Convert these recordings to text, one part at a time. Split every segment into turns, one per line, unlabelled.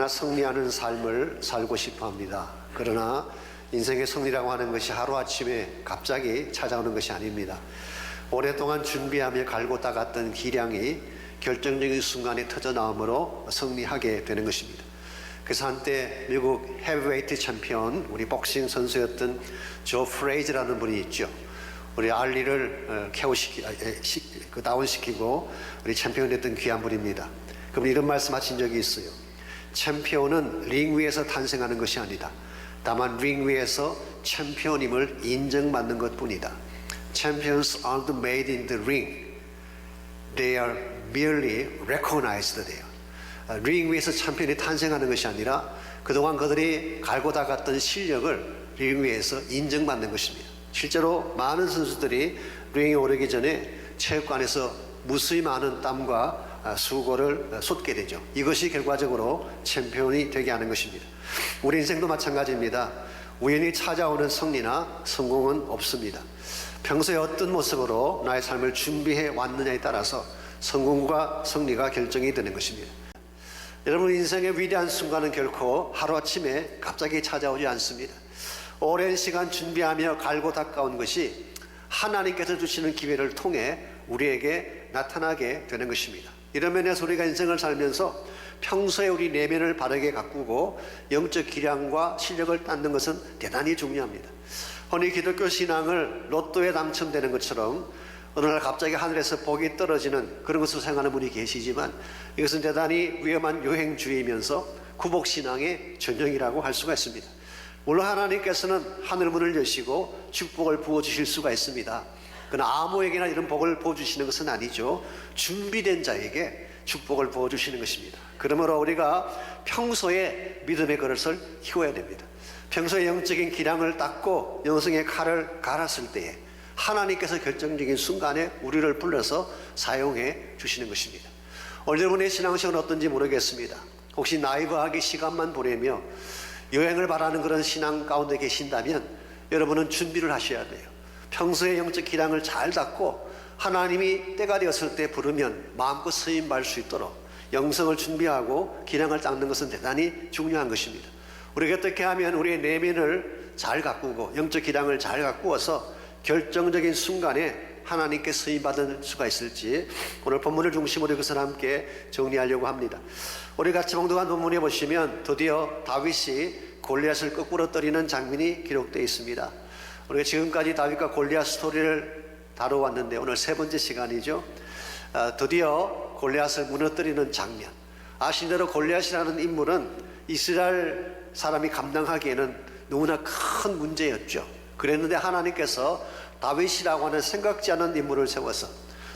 누구나 승리하는 삶을 살고 싶어 합니다. 그러나 인생의 승리라고 하는 것이 하루아침에 갑자기 찾아오는 것이 아닙니다. 오랫동안 준비하며 갈고 닦았던 기량이 결정적인 순간에 터져나오므로 승리하게 되는 것입니다. 그래서 한때 미국 헤비웨이트 챔피언, 우리 복싱 선수였던 조 프레이즈라는 분이 있죠. 우리 알리를 다운시키고 우리 챔피언 됐던 귀한 분입니다. 그분이 이런 말씀하신 적이 있어요. 챔피언은 링 위에서 탄생하는 것이 아니다. 다만 링 위에서 챔피언임을 인정받는 것뿐이다. Champions aren't made in the ring. They are merely recognized there. 링 위에서 챔피언이 탄생하는 것이 아니라 그동안 그들이 갈고 닦았던 실력을 링 위에서 인정받는 것입니다. 실제로 많은 선수들이 링에 오르기 전에 체육관에서 무수히 많은 땀과 수고를 쏟게 되죠. 이것이 결과적으로 챔피언이 되게 하는 것입니다. 우리 인생도 마찬가지입니다. 우연히 찾아오는 승리나 성공은 없습니다. 평소에 어떤 모습으로 나의 삶을 준비해 왔느냐에 따라서 성공과 승리가 결정이 되는 것입니다. 여러분, 인생의 위대한 순간은 결코 하루아침에 갑자기 찾아오지 않습니다. 오랜 시간 준비하며 갈고 닦아온 것이 하나님께서 주시는 기회를 통해 우리에게 나타나게 되는 것입니다. 이런 면에서 우리가 인생을 살면서 평소에 우리 내면을 바르게 가꾸고 영적 기량과 실력을 쌓는 것은 대단히 중요합니다. 흔히 기독교 신앙을 로또에 당첨되는 것처럼 어느 날 갑자기 하늘에서 복이 떨어지는 그런 것을 생각하는 분이 계시지만 이것은 대단히 위험한 요행주의이면서 구복신앙의 전형이라고 할 수가 있습니다. 물론 하나님께서는 하늘문을 여시고 축복을 부어주실 수가 있습니다. 그러나 아무에게나 이런 복을 부어주시는 것은 아니죠. 준비된 자에게 축복을 부어주시는 것입니다. 그러므로 우리가 평소에 믿음의 그릇을 키워야 됩니다. 평소에 영적인 기량을 닦고 영성의 칼을 갈았을 때에 하나님께서 결정적인 순간에 우리를 불러서 사용해 주시는 것입니다. 오늘 여러분의 신앙생활은 어떤지 모르겠습니다. 혹시 나이브하게 시간만 보내며 여행을 바라는 그런 신앙 가운데 계신다면 여러분은 준비를 하셔야 돼요. 평소에 영적 기량을 잘 닦고 하나님이 때가 되었을 때 부르면 마음껏 쓰임받을 수 있도록 영성을 준비하고 기량을 닦는 것은 대단히 중요한 것입니다. 우리가 어떻게 하면 우리의 내면을 잘 가꾸고 영적 기량을 잘 가꾸어서 결정적인 순간에 하나님께 쓰임받을 수가 있을지 오늘 본문을 중심으로 그것을 함께 정리하려고 합니다. 우리 같이 봉독한 본문에 보시면 드디어 다윗이 골리앗을 거꾸로 때리는 장면이 기록되어 있습니다. 우리가 지금까지 다윗과 골리앗 스토리를 다뤄왔는데 오늘 세 번째 시간이죠. 드디어 골리앗을 무너뜨리는 장면. 아신 대로 골리앗이라는 인물은 이스라엘 사람이 감당하기에는 너무나 큰 문제였죠. 그랬는데 하나님께서 다윗이라고 하는 생각지 않은 인물을 세워서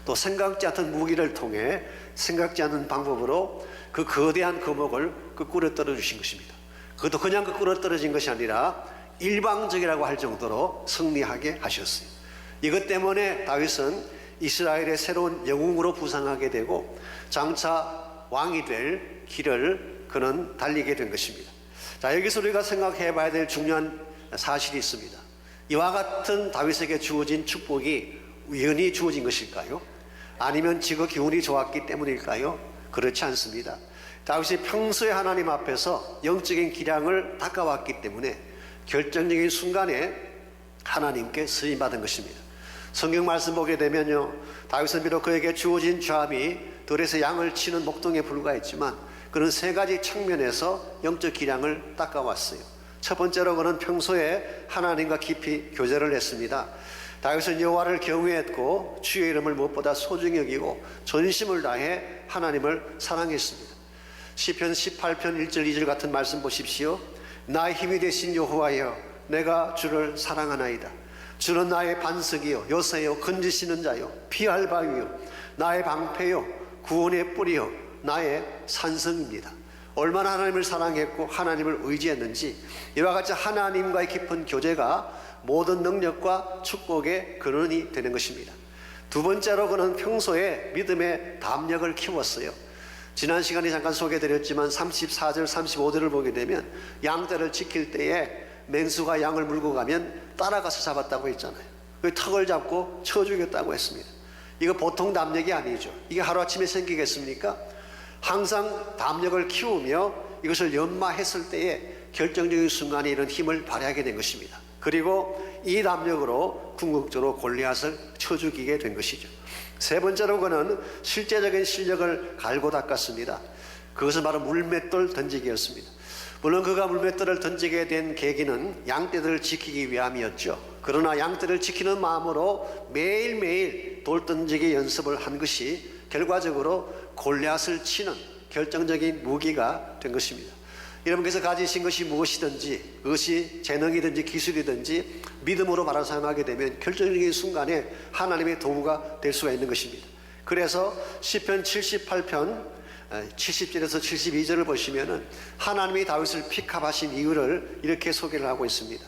또 생각지 않은 무기를 통해 생각지 않은 방법으로 그 거대한 거목을 거꾸로 떨어주신 것입니다. 그것도 그냥 거꾸로 떨어진 것이 아니라 일방적이라고 할 정도로 승리하게 하셨어요. 이것 때문에 다윗은 이스라엘의 새로운 영웅으로 부상하게 되고 장차 왕이 될 길을 그는 달리게 된 것입니다. 자, 여기서 우리가 생각해 봐야 될 중요한 사실이 있습니다. 이와 같은 다윗에게 주어진 축복이 우연히 주어진 것일까요? 아니면 지극 기운이 좋았기 때문일까요? 그렇지 않습니다. 다윗이 평소에 하나님 앞에서 영적인 기량을 닦아왔기 때문에 결정적인 순간에 하나님께 쓰임받은 것입니다. 성경 말씀 보게 되면요, 다윗은 비록 그에게 주어진 죄함이 들에서 양을 치는 목동에 불과했지만 그는 세 가지 측면에서 영적 기량을 닦아왔어요. 첫 번째로 그는 평소에 하나님과 깊이 교제를 했습니다. 다윗은 여호와를 경외했고 주의 이름을 무엇보다 소중히 여기고 전심을 다해 하나님을 사랑했습니다. 시편 18편 1절 2절 같은 말씀 보십시오. 나의 힘이 되신 여호와여, 내가 주를 사랑하나이다. 주는 나의 반석이요 요새요 건지시는 자요 피할 바위요 나의 방패요 구원의 뿌리요 나의 산성입니다. 얼마나 하나님을 사랑했고 하나님을 의지했는지 이와 같이 하나님과의 깊은 교제가 모든 능력과 축복의 근원이 되는 것입니다. 두 번째로 그는 평소에 믿음의 담력을 키웠어요. 지난 시간에 잠깐 소개해드렸지만 34절 35절을 보게 되면 양떼를 지킬 때에 맹수가 양을 물고 가면 따라가서 잡았다고 했잖아요. 그 턱을 잡고 쳐 죽였다고 했습니다. 이거 보통 담력이 아니죠. 이게 하루아침에 생기겠습니까? 항상 담력을 키우며 이것을 연마했을 때에 결정적인 순간에 이런 힘을 발휘하게 된 것입니다. 그리고 이 담력으로 궁극적으로 골리앗을 쳐 죽이게 된 것이죠. 세 번째로 그는 실제적인 실력을 갈고 닦았습니다. 그것은 바로 물맷돌 던지기였습니다. 물론 그가 물맷돌을 던지게 된 계기는 양떼들을 지키기 위함이었죠. 그러나 양떼를 지키는 마음으로 매일매일 돌 던지기 연습을 한 것이 결과적으로 골리앗을 치는 결정적인 무기가 된 것입니다. 여러분께서 가지신 것이 무엇이든지, 그것이 재능이든지 기술이든지 믿음으로 바로 사용하게 되면 결정적인 순간에 하나님의 도구가 될 수가 있는 것입니다. 그래서 시편 78편 70절에서 72절을 보시면은 하나님이 다윗을 픽합하신 이유를 이렇게 소개를 하고 있습니다.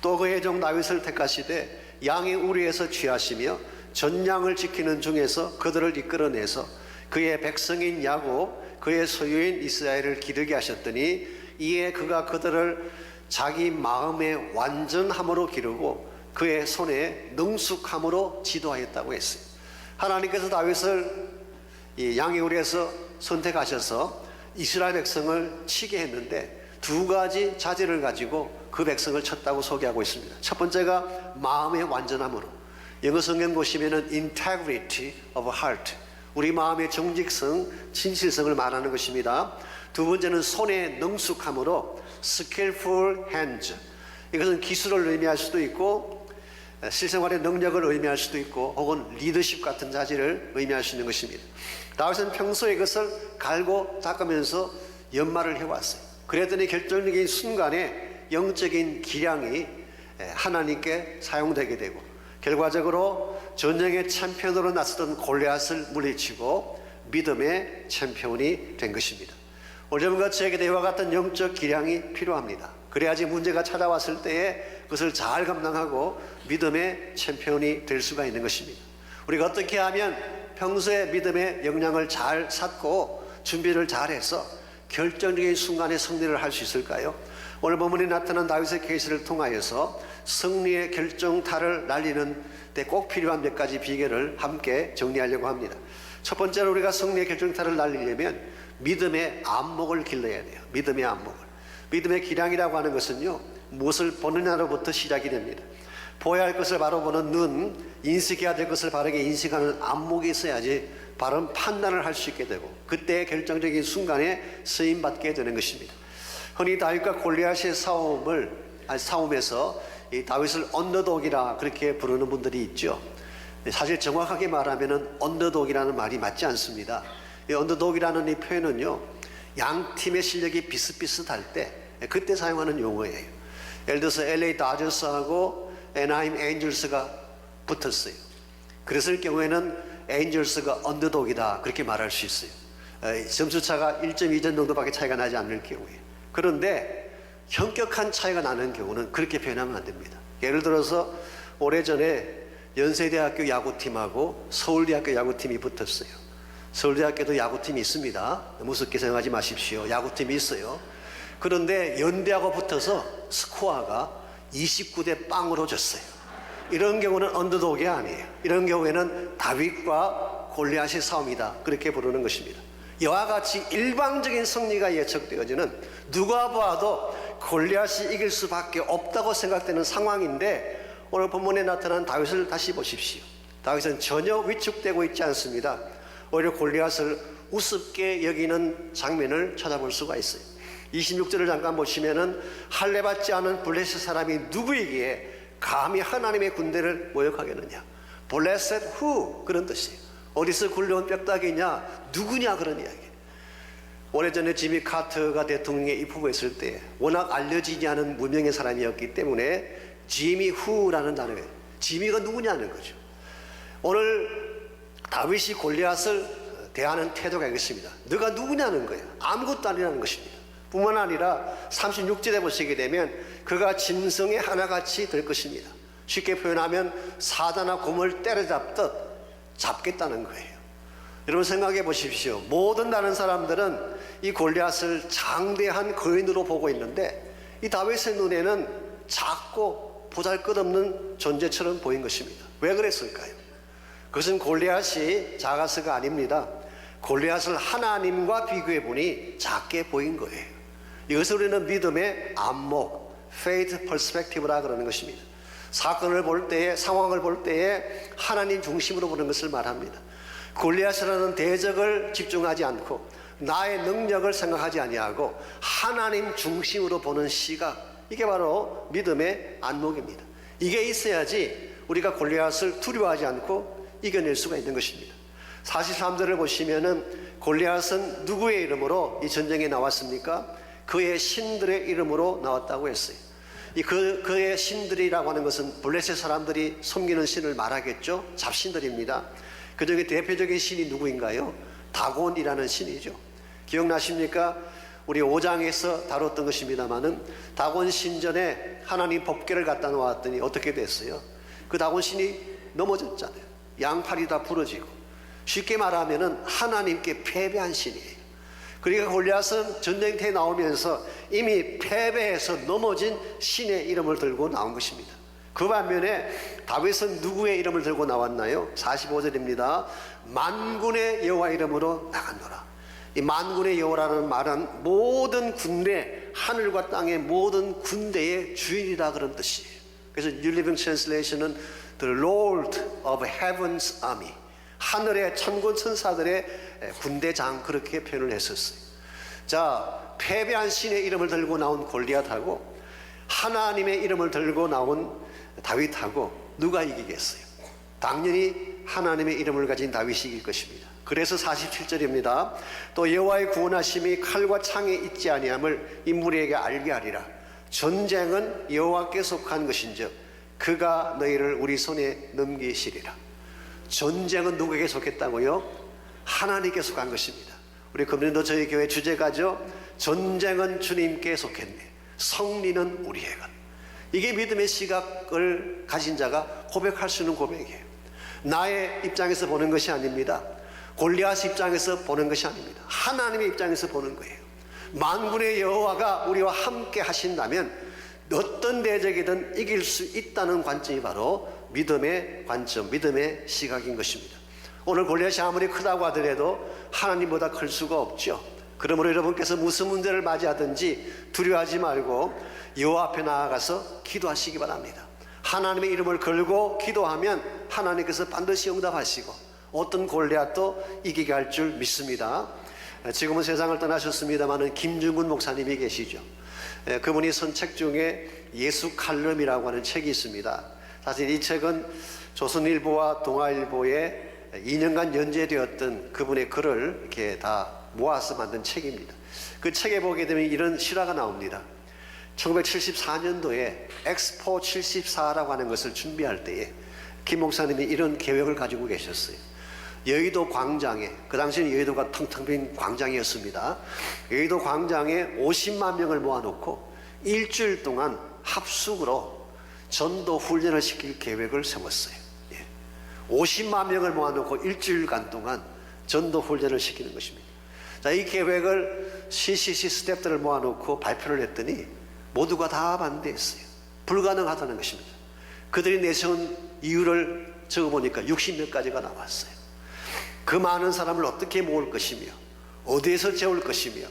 또 그의 종 다윗을 택하시되 양의 우리에서 취하시며 전양을 지키는 중에서 그들을 이끌어내서 그의 백성인 야곱 그의 소유인 이스라엘을 기르게 하셨더니 이에 그가 그들을 자기 마음의 완전함으로 기르고 그의 손에 능숙함으로 지도하였다고 했어요. 하나님께서 다윗을 이 양의 우리에서 선택하셔서 이스라엘 백성을 치게 했는데 두 가지 자질을 가지고 그 백성을 쳤다고 소개하고 있습니다. 첫 번째가 마음의 완전함으로, 영어 성경 보시면은 integrity of heart, 우리 마음의 정직성, 진실성을 말하는 것입니다. 두 번째는 손의 능숙함으로 skillful hands, 이것은 기술을 의미할 수도 있고 실생활의 능력을 의미할 수도 있고 혹은 리더십 같은 자질을 의미할 수 있는 것입니다. 다윗은 평소에 이것을 갈고 닦으면서 연마를 해왔어요. 그랬더니 결정적인 순간에 영적인 기량이 하나님께 사용되게 되고 결과적으로 전쟁의 챔피언으로 나섰던 골리앗을 물리치고 믿음의 챔피언이 된 것입니다. 오늘과 저에게 이와 같은 영적 기량이 필요합니다. 그래야지 문제가 찾아왔을 때에 그것을 잘 감당하고 믿음의 챔피언이 될 수가 있는 것입니다. 우리가 어떻게 하면 평소에 믿음의 역량을 잘 쌓고 준비를 잘해서 결정적인 순간에 승리를 할 수 있을까요? 오늘 본문에 나타난 다윗의 케이스를 통하여서 승리의 결정타를 날리는 데 꼭 필요한 몇 가지 비결을 함께 정리하려고 합니다. 첫 번째로 우리가 승리의 결정타를 날리려면 믿음의 안목을 길러야 돼요. 믿음의 안목을. 믿음의 기량이라고 하는 것은요, 무엇을 보느냐로부터 시작이 됩니다. 보아야 할 것을 바로 보는 눈, 인식해야 될 것을 바르게 인식하는 안목이 있어야지 바른 판단을 할 수 있게 되고 그때의 결정적인 순간에 쓰임받게 되는 것입니다. 흔히 다윗과 골리앗의 싸움에서 이 다윗을 언더독이라 그렇게 부르는 분들이 있죠. 사실 정확하게 말하면 언더독이라는 말이 맞지 않습니다. 이 언더독이라는 이 표현은요, 양 팀의 실력이 비슷비슷할 때 그때 사용하는 용어예요. 예를 들어서 LA 다저스하고 애나임 엔젤스가 붙었어요. 그랬을 경우에는 엔젤스가 언더독이다 그렇게 말할 수 있어요. 점수차가 1.2점 정도밖에 차이가 나지 않을 경우에. 그런데 현격한 차이가 나는 경우는 그렇게 표현하면 안 됩니다. 예를 들어서 오래전에 연세대학교 야구팀하고 서울대학교 야구팀이 붙었어요. 서울대학교도 야구팀이 있습니다. 무섭게 생각하지 마십시오. 야구팀이 있어요. 그런데 연대하고 붙어서 스코어가 29대 0으로 졌어요. 이런 경우는 언더독이 아니에요. 이런 경우에는 다윗과 골리앗의 싸움이다 그렇게 부르는 것입니다. 이와 같이 일방적인 승리가 예측되어지는, 누가 봐도 골리앗이 이길 수밖에 없다고 생각되는 상황인데 오늘 본문에 나타난 다윗을 다시 보십시오. 다윗은 전혀 위축되고 있지 않습니다. 오히려 골리앗을 우습게 여기는 장면을 찾아볼 수가 있어요. 26절을 잠깐 보시면은 할례받지 않은 블레셋 사람이 누구이기에 감히 하나님의 군대를 모욕하겠느냐. Blessed who, 그런 뜻이에요. 어디서 굴려온 뼈다귀냐, 누구냐, 그런 이야기. 오래전에 지미 카터가 대통령에 입후보했을 때 워낙 알려지지 않은 무명의 사람이었기 때문에 지미 후라는 단어예요. 지미가 누구냐는 거죠. 오늘 다윗이 골리앗을 대하는 태도가 이것입니다. 너가 누구냐는 거예요. 아무것도 아니라는 것입니다. 뿐만 아니라 36절에 보시게 되면 그가 짐승의 하나같이 될 것입니다. 쉽게 표현하면 사자나 곰을 때려잡듯 잡겠다는 거예요. 여러분 생각해 보십시오. 모든 다른 사람들은 이 골리앗을 장대한 거인으로 보고 있는데 이 다윗의 눈에는 작고 보잘것없는 존재처럼 보인 것입니다. 왜 그랬을까요? 그것은 골리앗이 작아서가 아닙니다. 골리앗을 하나님과 비교해 보니 작게 보인 거예요. 이것을 우리는 믿음의 안목, faith perspective라 그러는 것입니다. 사건을 볼 때에, 상황을 볼 때에 하나님 중심으로 보는 것을 말합니다. 골리앗이라는 대적을 집중하지 않고 나의 능력을 생각하지 아니하고 하나님 중심으로 보는 시각, 이게 바로 믿음의 안목입니다. 이게 있어야지 우리가 골리앗을 두려워하지 않고 이겨낼 수가 있는 것입니다. 43절을 보시면은 골리앗은 누구의 이름으로 이 전쟁에 나왔습니까? 그의 신들의 이름으로 나왔다고 했어요. 그의 신들이라고 하는 것은 블레셋 사람들이 섬기는 신을 말하겠죠. 잡신들입니다. 그 중에 대표적인 신이 누구인가요? 다곤이라는 신이죠. 기억나십니까? 우리 5장에서 다뤘던 것입니다마는 다곤 신전에 하나님 법궤를 갖다 놓았더니 어떻게 됐어요? 그 다곤 신이 넘어졌잖아요. 양팔이 다 부러지고. 쉽게 말하면은 하나님께 패배한 신이에요. 그러니까 골리앗은 전쟁터에 나오면서 이미 패배해서 넘어진 신의 이름을 들고 나온 것입니다. 그 반면에 다윗은 누구의 이름을 들고 나왔나요? 45절입니다. 만군의 여호와 이름으로 나갔노라. 이 만군의 여호와라는 말은 모든 군대, 하늘과 땅의 모든 군대의 주인이라 그런 뜻이에요. 그래서 New Living Translation은 The Lord of Heaven's Army, 하늘의 천군 천사들의 군대장, 그렇게 표현을 했었어요. 자, 패배한 신의 이름을 들고 나온 골리앗하고 하나님의 이름을 들고 나온 다윗하고 누가 이기겠어요? 당연히 하나님의 이름을 가진 다윗이 이길 것입니다. 그래서 47절입니다. 또 여호와의 구원하심이 칼과 창에 있지 아니함을 인물에게 알게 하리라. 전쟁은 여호와께 속한 것인즉 그가 너희를 우리 손에 넘기시리라. 전쟁은 누구에게 속했다고요? 하나님께 속한 것입니다. 우리 금년도 저희 교회 주제가죠. 전쟁은 주님께 속했네, 승리는 우리의 것. 이게 믿음의 시각을 가진 자가 고백할 수 있는 고백이에요. 나의 입장에서 보는 것이 아닙니다. 골리앗 입장에서 보는 것이 아닙니다. 하나님의 입장에서 보는 거예요. 만군의 여호와가 우리와 함께 하신다면 어떤 대적이든 이길 수 있다는 관점이 바로 믿음의 관점, 믿음의 시각인 것입니다. 오늘 골리앗이 아무리 크다고 하더라도 하나님보다 클 수가 없죠. 그러므로 여러분께서 무슨 문제를 맞이하든지 두려워하지 말고 여호와 앞에 나아가서 기도하시기 바랍니다. 하나님의 이름을 걸고 기도하면 하나님께서 반드시 응답하시고 어떤 골리앗도 이기게 할 줄 믿습니다. 지금은 세상을 떠나셨습니다마는 김중근 목사님이 계시죠. 그분이 쓴 책 중에 예수 칼럼이라고 하는 책이 있습니다. 사실 이 책은 조선일보와 동아일보에 2년간 연재되었던 그분의 글을 이렇게 다 모아서 만든 책입니다. 그 책에 보게 되면 이런 실화가 나옵니다. 1974년도에 엑스포 74라고 하는 것을 준비할 때에 김 목사님이 이런 계획을 가지고 계셨어요. 여의도 광장에, 그 당시에는 여의도가 텅텅 빈 광장이었습니다. 여의도 광장에 50만 명을 모아놓고 일주일 동안 합숙으로 전도 훈련을 시킬 계획을 세웠어요. 50만 명을 모아놓고 일주일간 동안 전도 훈련을 시키는 것입니다. 자, 이 계획을 CCC 스태프들을 모아놓고 발표를 했더니 모두가 다 반대했어요. 불가능하다는 것입니다. 그들이 내세운 이유를 적어보니까 60몇 가지가 나왔어요. 그 많은 사람을 어떻게 모을 것이며, 어디에서 재울 것이며,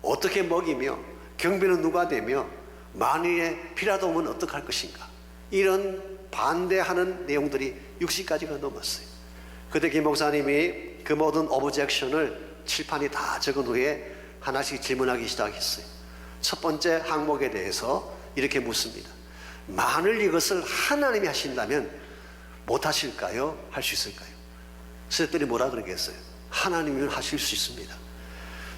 어떻게 먹이며, 경비는 누가 되며, 만일에 피라도 오면 어떡할 것인가, 이런 반대하는 내용들이 60가지가 넘었어요. 그때 김 목사님이 그 모든 오브젝션을 칠판에 다 적은 후에 하나씩 질문하기 시작했어요. 첫 번째 항목에 대해서 이렇게 묻습니다. 만일 이것을 하나님이 하신다면 못하실까요? 할 수 있을까요? 스태프들이 뭐라 그러겠어요? 하나님은 하실 수 있습니다.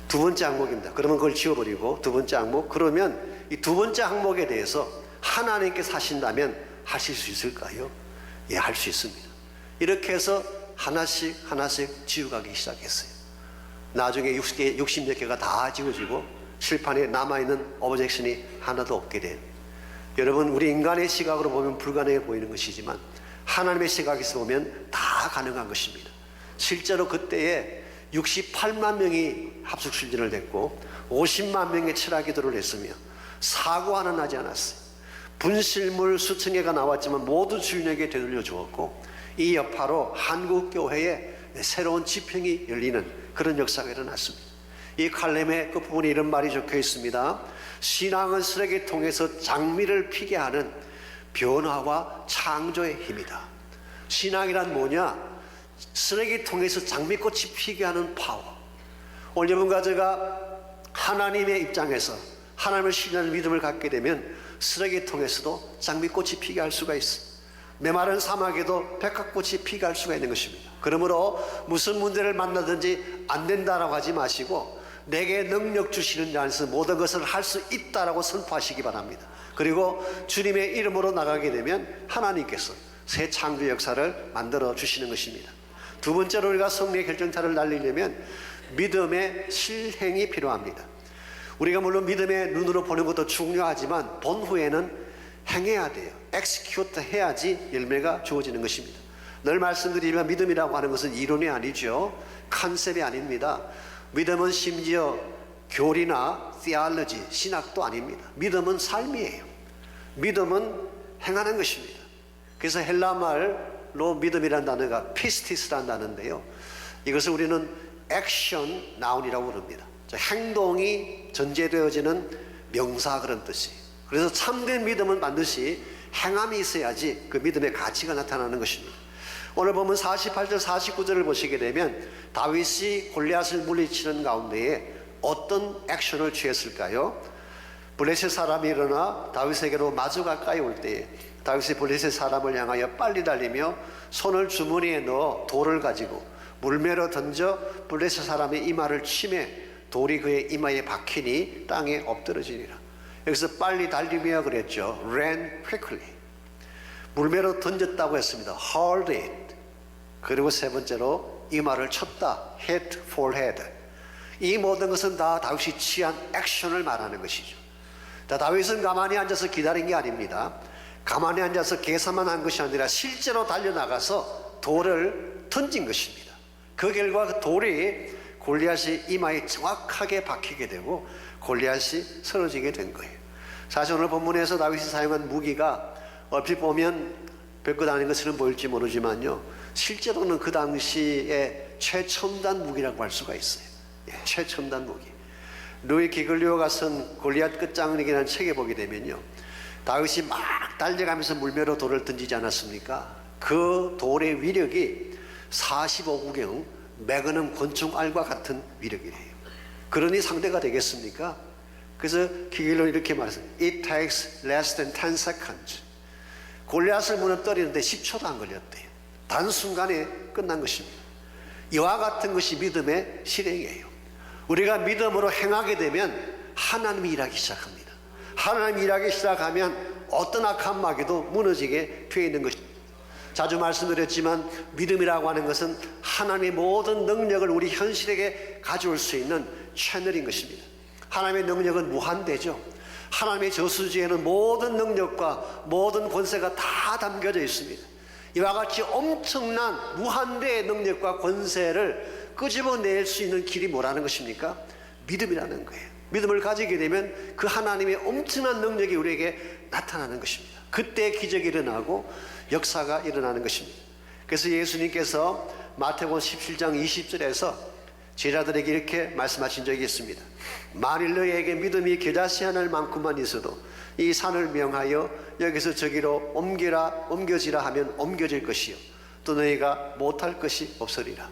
두 번째 항목입니다. 그러면 그걸 지워버리고 두 번째 항목, 그러면 이 두 번째 항목에 대해서 하나님께서 하신다면 하실 수 있을까요? 예, 할 수 있습니다. 이렇게 해서 하나씩 지워가기 시작했어요. 나중에 60몇 개가 다 지워지고 칠판에 남아있는 오브젝션이 하나도 없게 된, 여러분, 우리 인간의 시각으로 보면 불가능해 보이는 것이지만 하나님의 시각에서 보면 다 가능한 것입니다. 실제로 그때에 68만 명이 합숙순전을 했고 50만 명의 철학기도를 했으며 사고 하나 나지 않았어요. 분실물 수천 개가 나왔지만 모두 주인에게 되돌려 주었고 이 여파로 한국교회에 새로운 지평이 열리는 그런 역사가 일어났습니다. 이 칼럼의 끝부분에 이런 말이 적혀 있습니다. 신앙은 쓰레기통에서 장미를 피게 하는 변화와 창조의 힘이다. 신앙이란 뭐냐? 쓰레기통에서 장미꽃이 피게 하는 파워. 오늘 여러분과 제가 하나님의 입장에서 하나님을 신뢰하는 믿음을 갖게 되면 쓰레기통에서도 장미꽃이 피게 할 수가 있어. 메마른 사막에도 백합꽃이 피게 할 수가 있는 것입니다. 그러므로 무슨 문제를 만나든지 안 된다라고 하지 마시고 내게 능력 주시는 자 안에서 모든 것을 할 수 있다라고 선포하시기 바랍니다. 그리고 주님의 이름으로 나가게 되면 하나님께서 새 창조 역사를 만들어 주시는 것입니다. 두 번째로 우리가 승리의 결정타를 날리려면 믿음의 실행이 필요합니다. 우리가 물론 믿음의 눈으로 보는 것도 중요하지만 본 후에는 행해야 돼요. execute 해야지 열매가 주어지는 것입니다. 늘 말씀드리지만 믿음이라고 하는 것은 이론이 아니죠. 컨셉이 아닙니다. 믿음은 심지어 교리나 theology, 신학도 아닙니다. 믿음은 삶이에요. 믿음은 행하는 것입니다. 그래서 헬라 말로 믿음이라는 단어가 피스티스라는 단어인데요. 이것을 우리는 액션 나운이라고 부릅니다. 행동이 전제되어지는 명사 그런 뜻이에요. 그래서 참된 믿음은 반드시 행함이 있어야지 그 믿음의 가치가 나타나는 것입니다. 오늘 보면 48절 49절을 보시게 되면 다윗이 골리앗을 물리치는 가운데에 어떤 액션을 취했을까요? 블레셋 사람이 일어나 다윗에게로 마주 가까이 올 때에 다윗이 블레셋 사람을 향하여 빨리 달리며 손을 주머니에 넣어 돌을 가지고 물매로 던져 블레셋 사람의 이마를 치매 돌이 그의 이마에 박히니 땅에 엎드러지니라. 여기서 빨리 달리며 그랬죠. ran quickly. 물매로 던졌다고 했습니다. hurled it. 그리고 세 번째로 이마를 쳤다. hit forehead. 이 모든 것은 다 다윗이 취한 액션을 말하는 것이죠. 다윗은 가만히 앉아서 기다린 게 아닙니다. 가만히 앉아서 계산만 한 것이 아니라 실제로 달려나가서 돌을 던진 것입니다. 그 결과 그 돌이 골리앗이 이마에 정확하게 박히게 되고 골리앗이 쓰러지게 된 거예요. 사실 오늘 본문에서 다윗이 사용한 무기가 얼핏 보면 별것 아닌 것처럼 보일지 모르지만요, 실제로는 그 당시에 최첨단 무기라고 할 수가 있어요. 최첨단 무기. 루이 기글리오가 쓴 골리앗 끝장내기라는 책에 보게 되면요, 다윗이 막 달려가면서 물매로 돌을 던지지 않았습니까? 그 돌의 위력이 45구경 매그넘 권총알과 같은 위력이래요. 그러니 상대가 되겠습니까? 그래서 기글리오 이렇게 말했어요. It takes less than 10 seconds. 골리앗을 무너뜨리는데 10초도 안 걸렸대요. 단순간에 끝난 것입니다. 이와 같은 것이 믿음의 실행이에요. 우리가 믿음으로 행하게 되면 하나님이 일하기 시작합니다. 하나님이 일하기 시작하면 어떤 악한 마귀도 무너지게 되어 있는 것입니다. 자주 말씀드렸지만 믿음이라고 하는 것은 하나님의 모든 능력을 우리 현실에게 가져올 수 있는 채널인 것입니다. 하나님의 능력은 무한대죠. 하나님의 저수지에는 모든 능력과 모든 권세가 다 담겨져 있습니다. 이와 같이 엄청난 무한대의 능력과 권세를 끄집어낼 수 있는 길이 뭐라는 것입니까? 믿음이라는 거예요. 믿음을 가지게 되면 그 하나님의 엄청난 능력이 우리에게 나타나는 것입니다. 그때 기적이 일어나고 역사가 일어나는 것입니다. 그래서 예수님께서 마태복음 17장 20절에서 제자들에게 이렇게 말씀하신 적이 있습니다. 만일 너희에게 믿음이 겨자씨 하늘 만큼만 있어도 이 산을 명하여 여기서 저기로 옮겨지라 하면 옮겨질 것이요 또 너희가 못할 것이 없으리라.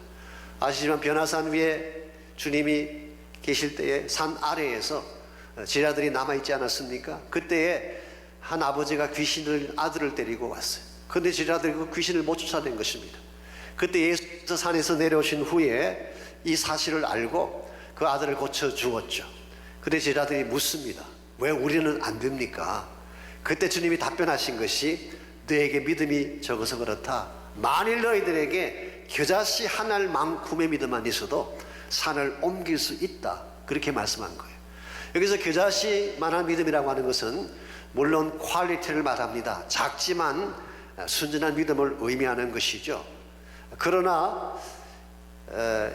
아시지만 변화산 위에 주님이 계실 때에 산 아래에서 제자들이 남아있지 않았습니까? 그때에 한 아버지가 아들을 데리고 왔어요. 그런데 제자들이 그 귀신을 못 쫓아낸 것입니다. 그때 예수께서 산에서 내려오신 후에 이 사실을 알고 그 아들을 고쳐 주었죠. 그때 제자들이 묻습니다. 왜 우리는 안 됩니까? 그때 주님이 답변하신 것이 너에게 믿음이 적어서 그렇다. 만일 너희들에게 겨자씨 한 알만큼의 믿음만 있어도 산을 옮길 수 있다. 그렇게 말씀한 거예요. 여기서 겨자씨만한 믿음이라고 하는 것은 물론 퀄리티를 말합니다. 작지만 순전한 믿음을 의미하는 것이죠. 그러나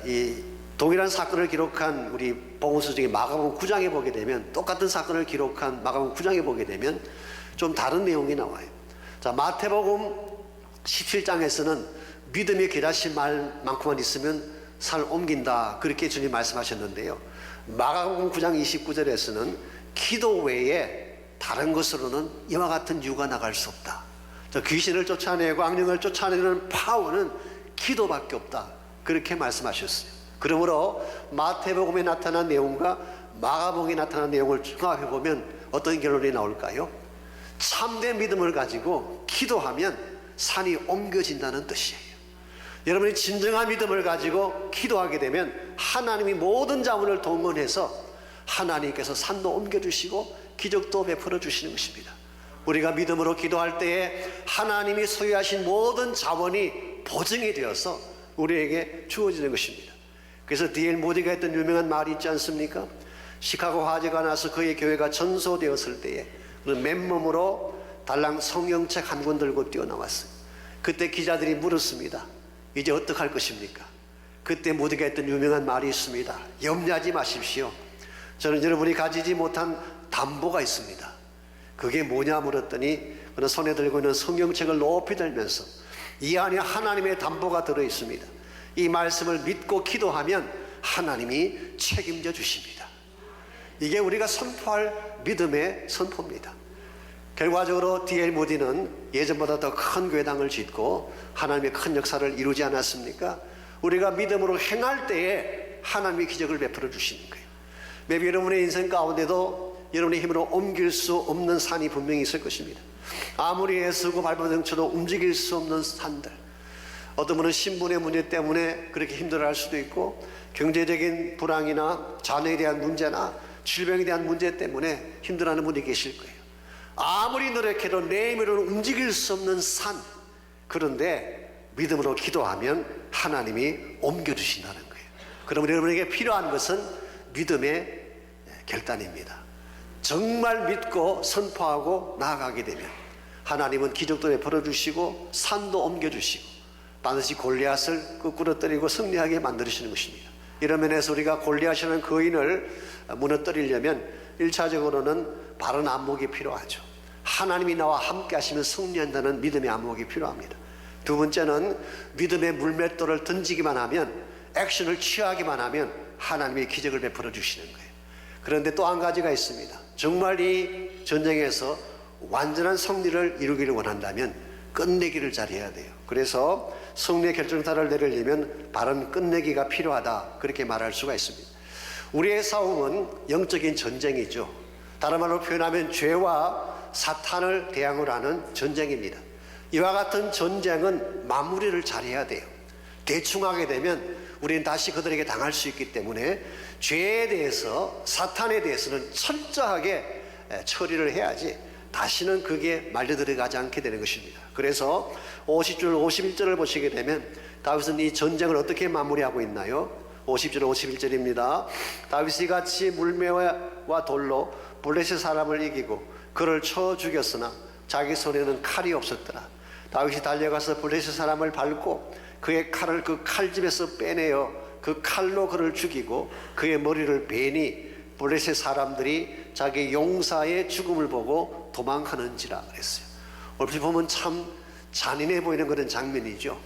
이 동일한 사건을 기록한 우리 복음서 중에 마가복음 9장에 보게 되면 똑같은 사건을 기록한 마가복음 9장에 보게 되면 좀 다른 내용이 나와요. 자, 마태복음 17장에서는 믿음이 겨자씨 말만큼만 있으면 산을 옮긴다 그렇게 주님 말씀하셨는데요. 마가복음 9장 29절에서는 기도 외에 다른 것으로는 이와 같은 유가 나갈 수 없다. 저 귀신을 쫓아내고 악령을 쫓아내는 파워는 기도밖에 없다. 그렇게 말씀하셨어요. 그러므로 마태복음에 나타난 내용과 마가복음에 나타난 내용을 종합해 보면 어떤 결론이 나올까요? 참된 믿음을 가지고 기도하면 산이 옮겨진다는 뜻이에요. 여러분이 진정한 믿음을 가지고 기도하게 되면 하나님이 모든 자원을 동원해서 하나님께서 산도 옮겨주시고 기적도 베풀어 주시는 것입니다. 우리가 믿음으로 기도할 때에 하나님이 소유하신 모든 자원이 보증이 되어서 우리에게 주어지는 것입니다. 그래서 D.L. 모디가 했던 유명한 말이 있지 않습니까? 시카고 화재가 나서 그의 교회가 전소되었을 때에 맨몸으로 달랑 성경책 한 권 들고 뛰어나왔어요. 그때 기자들이 물었습니다. 이제 어떡할 것입니까? 그때 모두가 했던 유명한 말이 있습니다. 염려하지 마십시오. 저는 여러분이 가지지 못한 담보가 있습니다. 그게 뭐냐 물었더니 그는 손에 들고 있는 성경책을 높이 들면서 이 안에 하나님의 담보가 들어있습니다. 이 말씀을 믿고 기도하면 하나님이 책임져 주십니다. 이게 우리가 선포할 믿음의 선포입니다. 결과적으로 D.L. 모디는 예전보다 더 큰 교회당을 짓고 하나님의 큰 역사를 이루지 않았습니까? 우리가 믿음으로 행할 때에 하나님이 기적을 베풀어 주시는 거예요. maybe 여러분의 인생 가운데도 여러분의 힘으로 옮길 수 없는 산이 분명히 있을 것입니다. 아무리 애쓰고 발버둥쳐도 움직일 수 없는 산들, 어떤 분은 신분의 문제 때문에 그렇게 힘들어할 수도 있고 경제적인 불황이나 자녀에 대한 문제나 질병에 대한 문제 때문에 힘들어하는 분이 계실 거예요. 아무리 노력해도 내 힘으로는 움직일 수 없는 산, 그런데 믿음으로 기도하면 하나님이 옮겨주신다는 거예요. 그러면 여러분에게 필요한 것은 믿음의 결단입니다. 정말 믿고 선포하고 나아가게 되면 하나님은 기적도 베풀어 주시고 산도 옮겨주시고 반드시 골리앗을 끄꾸러뜨리고 승리하게 만드시는 것입니다. 이런 면에서 우리가 골리앗이라는 거인을 무너뜨리려면 1차적으로는 바른 안목이 필요하죠. 하나님이 나와 함께 하시면 승리한다는 믿음의 안목이 필요합니다. 두 번째는 믿음의 물맷돌을 던지기만 하면, 액션을 취하기만 하면 하나님이 기적을 베풀어 주시는 거예요. 그런데 또 한 가지가 있습니다. 정말 이 전쟁에서 완전한 승리를 이루기를 원한다면 끝내기를 잘해야 돼요. 그래서 승리의 결정타를 내리려면 바른 끝내기가 필요하다, 그렇게 말할 수가 있습니다. 우리의 싸움은 영적인 전쟁이죠. 다른 말로 표현하면 죄와 사탄을 대항을 하는 전쟁입니다. 이와 같은 전쟁은 마무리를 잘해야 돼요. 대충 하게 되면 우리는 다시 그들에게 당할 수 있기 때문에 죄에 대해서, 사탄에 대해서는 철저하게 처리를 해야지 다시는 그게 말려 들어가지 않게 되는 것입니다. 그래서 50절 51절을 보시게 되면 다윗은 이 전쟁을 어떻게 마무리하고 있나요? 50절 51절입니다. 다윗이 같이 물매와 돌로 블레셋 사람을 이기고 그를 쳐 죽였으나 자기 손에는 칼이 없었더라. 다윗이 달려가서 블레셋 사람을 밟고 그의 칼을 그 칼집에서 빼내어 그 칼로 그를 죽이고 그의 머리를 베니 블레셋 사람들이 자기 용사의 죽음을 보고 도망하는지라 그랬어요. 얼핏 보면 참 잔인해 보이는 그런 장면이죠.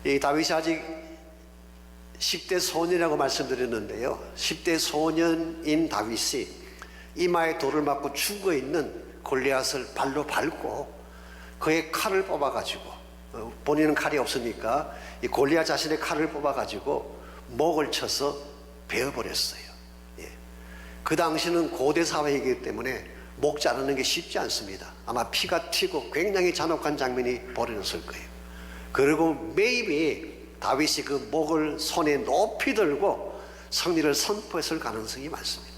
이 다윗이 아직 10대 소년이라고 말씀드렸는데요, 10대 소년인 다윗이 이마에 돌을 맞고 죽어있는 골리앗을 발로 밟고 그의 칼을 뽑아가지고, 본인은 칼이 없으니까 이 골리앗 자신의 칼을 뽑아가지고 목을 쳐서 베어버렸어요. 예. 그 당시는 고대 사회이기 때문에 목 자르는 게 쉽지 않습니다. 아마 피가 튀고 굉장히 잔혹한 장면이 벌어졌을 거예요. 그리고 maybe 다윗이 그 목을 손에 높이 들고 승리를 선포했을 가능성이 많습니다.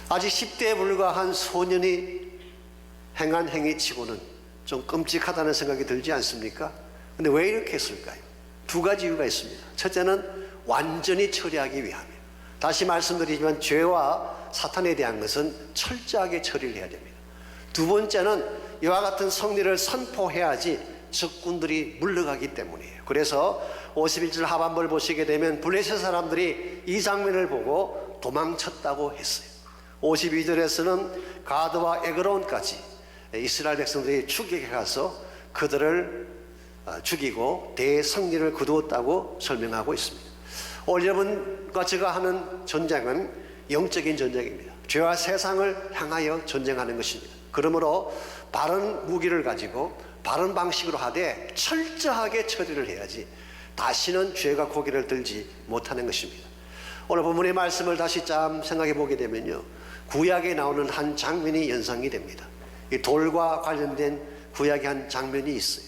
아직 10대에 불과한 소년이 행한 행위치고는 좀 끔찍하다는 생각이 들지 않습니까? 근데 왜 이렇게 했을까요? 두 가지 이유가 있습니다. 첫째는 완전히 처리하기 위함이에요. 다시 말씀드리지만 죄와 사탄에 대한 것은 철저하게 처리를 해야 됩니다. 두 번째는 이와 같은 승리를 선포해야지 적군들이 물러가기 때문이에요. 그래서 51절 하반부를 보시게 되면 블레셋 사람들이 이 장면을 보고 도망쳤다고 했어요. 52절에서는 가드와 에그론까지 이스라엘 백성들이 추격해 가서 그들을 죽이고 대승리를 거두었다고 설명하고 있습니다. 오늘 여러분과 제가 하는 전쟁은 영적인 전쟁입니다. 죄와 세상을 향하여 전쟁하는 것입니다. 그러므로 바른 무기를 가지고 바른 방식으로 하되 철저하게 처리를 해야지 다시는 죄가 고개를 들지 못하는 것입니다. 오늘 본문의 말씀을 다시 참 생각해 보게 되면요, 구약에 나오는 한 장면이 연상이 됩니다. 이 돌과 관련된 구약의 한 장면이 있어요.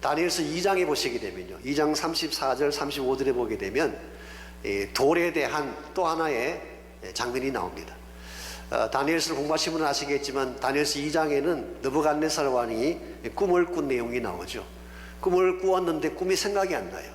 다니엘서 2장에 보시게 되면요, 2장 34절 35절에 보게 되면 돌에 대한 또 하나의 장면이 나옵니다. 다니엘서를 공부하신 분은 아시겠지만 다니엘서 2장에는 느부갓네살 왕이 꿈을 꾼 내용이 나오죠. 꿈을 꾸었는데 꿈이 생각이 안 나요.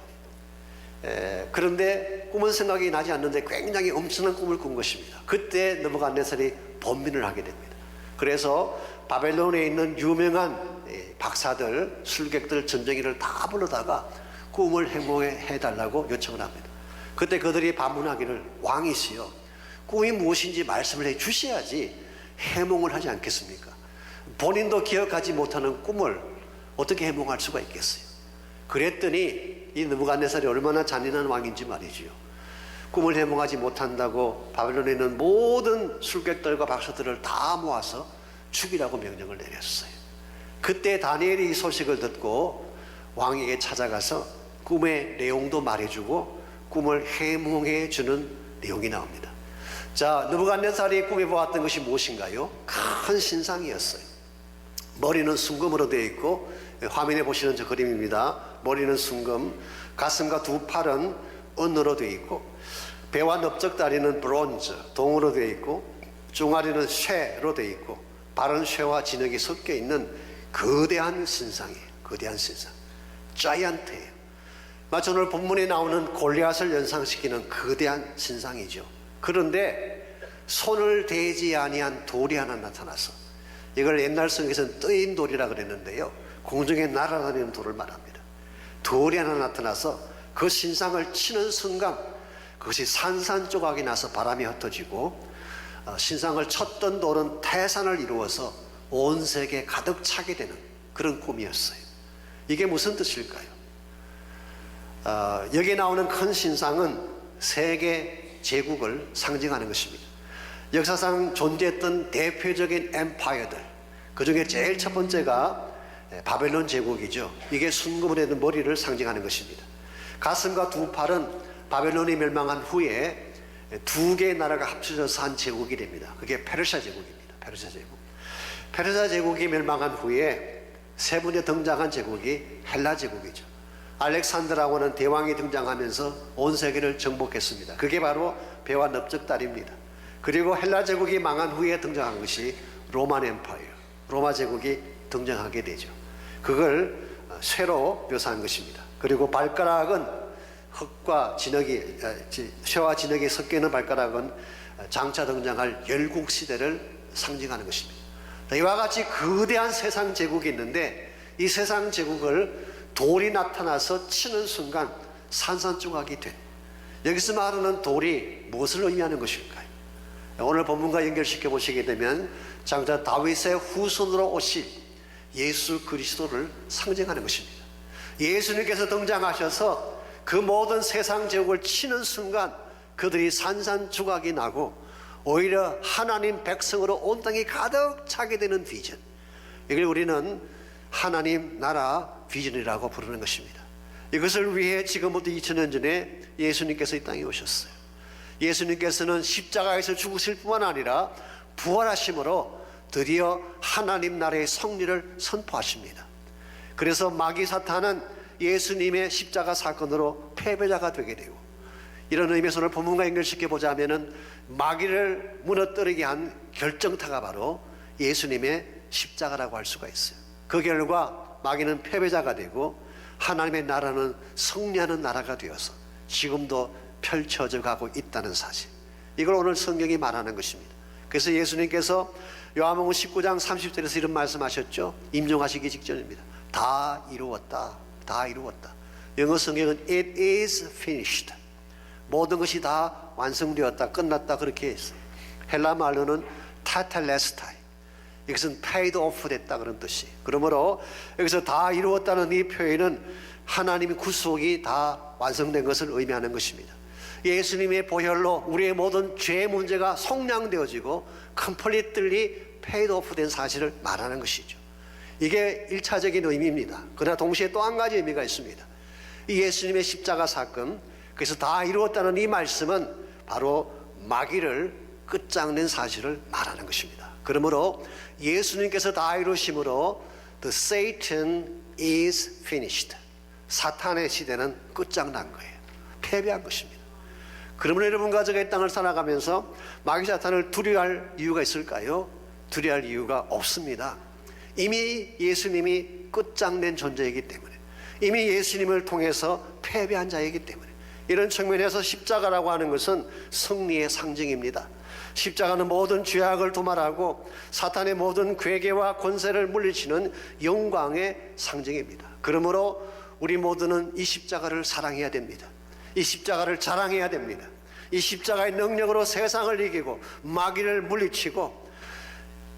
그런데 꿈은 생각이 나지 않는데 굉장히 엄청난 꿈을 꾼 것입니다. 그때 느부갓네살이 번민을 하게 됩니다. 그래서 바벨론에 있는 유명한 박사들, 술객들, 전쟁이를 다 불러다가 꿈을 해몽해 달라고 요청을 합니다. 그때 그들이 반문하기를, 왕이시여 꿈이 무엇인지 말씀을 해 주셔야지 해몽을 하지 않겠습니까? 본인도 기억하지 못하는 꿈을 어떻게 해몽할 수가 있겠어요? 그랬더니 이 느부갓네살이 얼마나 잔인한 왕인지 말이지요. 꿈을 해몽하지 못한다고 바벨론에 있는 모든 술객들과 박사들을 다 모아서 죽이라고 명령을 내렸어요. 그때 다니엘이 이 소식을 듣고 왕에게 찾아가서 꿈의 내용도 말해주고 꿈을 해몽해 주는 내용이 나옵니다. 자, 느부갓네살이 꿈에 보았던 것이 무엇인가요? 큰 신상이었어요. 머리는 순금으로 되어 있고, 화면에 보시는 저 그림입니다. 머리는 순금, 가슴과 두 팔은 은으로 되어 있고, 배와 넓적다리는 브론즈, 동으로 되어 있고, 종아리는 쇠로 되어 있고, 발은 쇠와 진흙이 섞여 있는 거대한 신상이에요. 거대한 신상, 자이언트예요. 마치 오늘 본문에 나오는 골리앗을 연상시키는 거대한 신상이죠. 그런데 손을 대지 아니한 돌이 하나 나타나서, 이걸 옛날 성경에서는 뜨인 돌이라 그랬는데요, 공중에 날아다니는 돌을 말합니다. 돌이 하나 나타나서 그 신상을 치는 순간 그것이 산산조각이 나서 바람이 흩어지고, 신상을 쳤던 돌은 태산을 이루어서 온 세계에 가득 차게 되는 그런 꿈이었어요. 이게 무슨 뜻일까요? 여기에 나오는 큰 신상은 세계 제국을 상징하는 것입니다. 역사상 존재했던 대표적인 엠파이어들, 그 중에 제일 첫 번째가 바벨론 제국이죠. 이게 순금으로 된 머리를 상징하는 것입니다. 가슴과 두 팔은 바벨론이 멸망한 후에 두 개의 나라가 합쳐져서 한 제국이 됩니다. 그게 페르시아 제국입니다. 페르시아 제국. 페르시아 제국이 멸망한 후에 세 번째 등장한 제국이 헬라 제국이죠. 알렉산드라고는 대왕이 등장하면서 온 세계를 정복했습니다. 그게 바로 배와 넓적다리입니다. 그리고 헬라 제국이 망한 후에 등장한 것이 로만 엠파이어, 로마 제국이 등장하게 되죠. 그걸 쇠로 묘사한 것입니다. 그리고 발가락은 흙과 진흙이, 쇠와 진흙이 섞여 있는 발가락은 장차 등장할 열국 시대를 상징하는 것입니다. 이와 같이 거대한 세상 제국이 있는데, 이 세상 제국을 돌이 나타나서 치는 순간 산산조각이 된, 여기서 말하는 돌이 무엇을 의미하는 것일까요? 오늘 본문과 연결시켜 보시게 되면 장자 다윗의 후손으로 오신 예수 그리스도를 상징하는 것입니다. 예수님께서 등장하셔서 그 모든 세상 제국을 치는 순간 그들이 산산조각이 나고 오히려 하나님 백성으로 온 땅이 가득 차게 되는 비전, 이걸 우리는 하나님 나라 비전이라고 부르는 것입니다. 이것을 위해 지금부터 2000년 전에 예수님께서 이 땅에 오셨어요. 예수님께서는 십자가에서 죽으실 뿐만 아니라 부활하심으로 드디어 하나님 나라의 승리를 선포하십니다. 그래서 마귀 사탄은 예수님의 십자가 사건으로 패배자가 되게 되고, 이런 의미에서 오늘 본문과 연결시켜 보자면은 마귀를 무너뜨리게 한 결정타가 바로 예수님의 십자가라고 할 수가 있어요. 그 결과 마귀는 패배자가 되고 하나님의 나라는 승리하는 나라가 되어서 지금도 펼쳐져 가고 있다는 사실, 이걸 오늘 성경이 말하는 것입니다. 그래서 예수님께서 요한복음 19장 30절에서 이런 말씀하셨죠. 임종하시기 직전입니다. 다 이루었다, 다 이루었다. 영어 성경은 It is finished, 모든 것이 다 완성되었다, 끝났다, 그렇게 했어요. 헬라 말로는 타텔레스타이, 이것은 paid off 됐다 그런 뜻이. 그러므로 여기서 다 이루었다는 이 표현은 하나님의 구속이 다 완성된 것을 의미하는 것입니다. 예수님의 보혈로 우리의 모든 죄 문제가 속량되어지고 completely paid off 된 사실을 말하는 것이죠. 이게 1차적인 의미입니다. 그러나 동시에 또 한 가지 의미가 있습니다. 이 예수님의 십자가 사건, 그래서 다 이루었다는 이 말씀은 바로 마귀를 끝장낸 사실을 말하는 것입니다. 그러므로 예수님께서 다 이루심으로 The Satan is finished. 사탄의 시대는 끝장난 거예요. 패배한 것입니다. 그러므로 여러분과 제가 이 땅을 살아가면서 마귀 사탄을 두려워할 이유가 있을까요? 두려워할 이유가 없습니다. 이미 예수님이 끝장낸 존재이기 때문에, 이미 예수님을 통해서 패배한 자이기 때문에, 이런 측면에서 십자가라고 하는 것은 승리의 상징입니다. 십자가는 모든 죄악을 도말하고 사탄의 모든 괴계와 권세를 물리치는 영광의 상징입니다. 그러므로 우리 모두는 이 십자가를 사랑해야 됩니다. 이 십자가를 자랑해야 됩니다. 이 십자가의 능력으로 세상을 이기고 마귀를 물리치고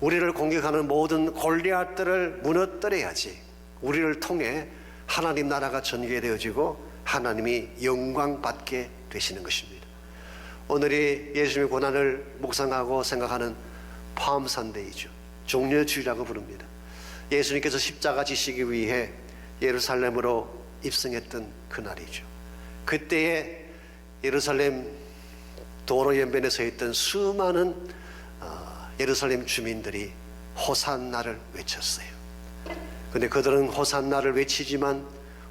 우리를 공격하는 모든 골리앗들을 무너뜨려야지 우리를 통해 하나님 나라가 전개되어지고 하나님이 영광 받게 되시는 것입니다. 오늘이 예수님의 고난을 묵상하고 생각하는 팜 선데이죠. 종려주일이라고 부릅니다. 예수님께서 십자가 지시기 위해 예루살렘으로 입성했던 그날이죠. 그때에 예루살렘 도로 연변에 서 있던 수많은 예루살렘 주민들이 호산나를 외쳤어요. 그런데 그들은 호산나를 외치지만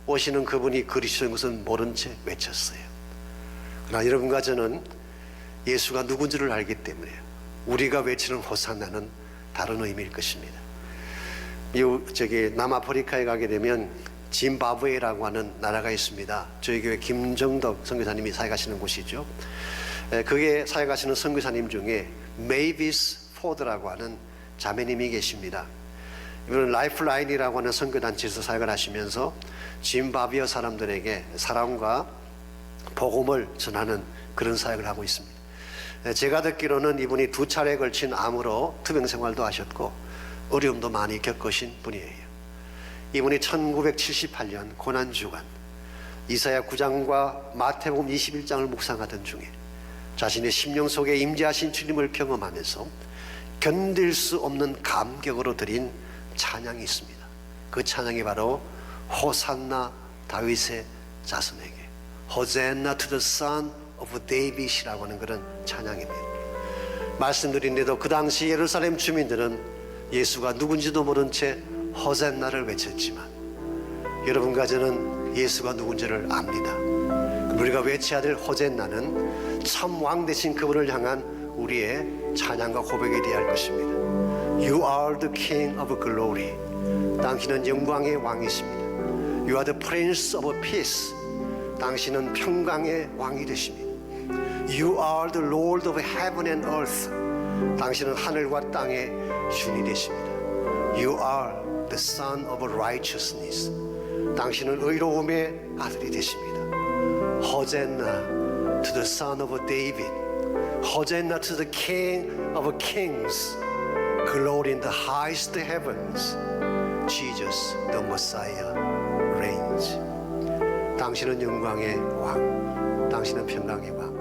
오시는 그분이 그리스도인 것은 모른 채 외쳤어요. 그러나 여러분과 저는 예수가 누군지를 알기 때문에 우리가 외치는 호산나는 다른 의미일 것입니다. 남아프리카에 가게 되면 짐바브웨라고 하는 나라가 있습니다. 저희 교회 김정덕 선교사님이 사역하시는 곳이죠. 그게 사역하시는 선교사님 중에 메이비스 포드라고 하는 자매님이 계십니다. 이분은 라이프라인이라고 하는 선교단체에서 사역을 하시면서 짐바브웨 사람들에게 사랑과 복음을 전하는 그런 사역을 하고 있습니다. 제가 듣기로는 이분이 2차례에 걸친 암으로 투병 생활도 하셨고 어려움도 많이 겪으신 분이에요. 이분이 1978년 고난주간 이사야 9장과 마태복음 21장을 묵상하던 중에 자신의 심령 속에 임재하신 주님을 경험하면서 견딜 수 없는 감격으로 드린 찬양이 있습니다. 그 찬양이 바로 호산나 다윗의 자손에게, 호산나 to the son of David이라고 하는 그런 찬양입니다. 말씀드린데도 그 당시 예루살렘 주민들은 예수가 누군지도 모른 채 호산나를 외쳤지만 여러분과 저는 예수가 누군지를 압니다. 우리가 외쳐야 될 호산나는 참 왕 되신 그분을 향한 우리의 찬양과 고백이 되어야 할 것입니다. You are the King of Glory. 당신은 영광의 왕이십니다. You are the Prince of Peace. 당신은 평강의 왕이 되십니다. You are the Lord of Heaven and Earth. 당신은 하늘과 땅의 주인이 되십니다. You are the Son of Righteousness. 당신은 의로움의 아들이 되십니다. 호산나 to the Son of David. 호산나 to the King of Kings. Glory in the highest heavens. Jesus the Messiah reigns. 당신은 영광의 왕, 당신은 평강의 왕.